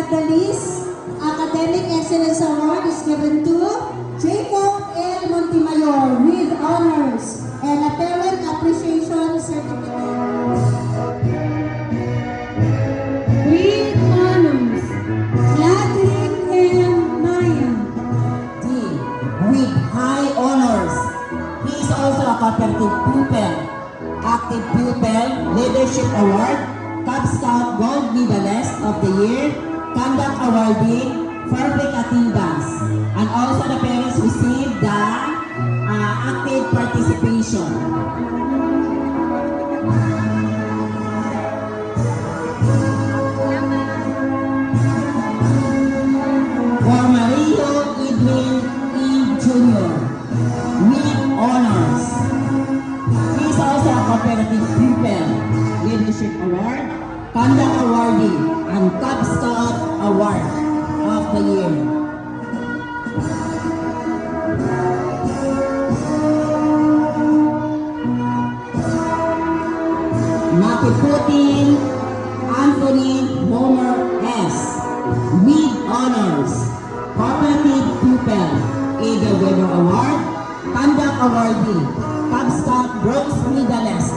not the least, Academic Excellence Award is given to Jacob L. Montemayor with honors and a Parent Appreciation Certificate. With honors, Gladys M. Maya. D. With high honors. He is also a cooperative pupil, active pupil, leadership award, Cub Scout Gold Medalist of the Year, conduct awardee, perfect attendance, and also the parents received the active participation. For Mario Edwin E. Jr. with honors. He is also a cooperative pupil, leadership award, conduct awardee, and Cub Scout award of the year. Makiputin Anthony Homer S. with honors, cooperative pupil, Eagle Weather Award, conduct awardee, Cub Scout bronze medalist.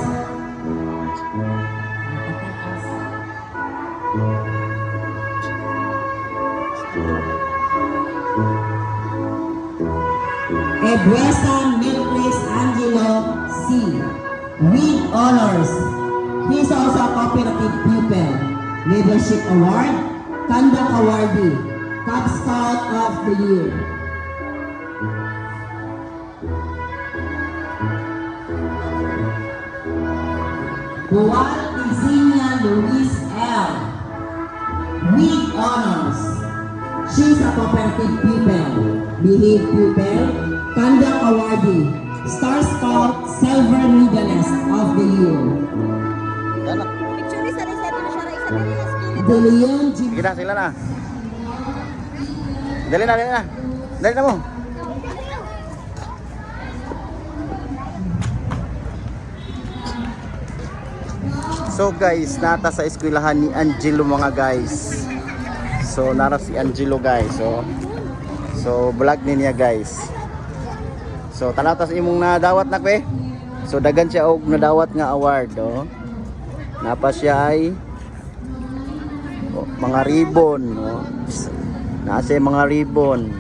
Ebuesa Milpris Angelo C. with honors. He is also a cooperative pupil, leadership award, conduct awardee, Cub Scout of the Year. Juan Izenia Luis L. with honors. She is a cooperative pupil, behave pupil, conduct awardee, Star Scout Silver Medalist of the Year. De Leon G. Sige na, sila na. Dali na, dali na. Dali na mo. So guys, nata sa eskwelahan ni Angelo mga guys. So nara si Angelo guys. So vlog ni niya guys. So tanatas imong nadawat na kwe. So dagan siya og nadawat nga award oh. Napa siya ay mga ribbon no. Nasa mga ribbon.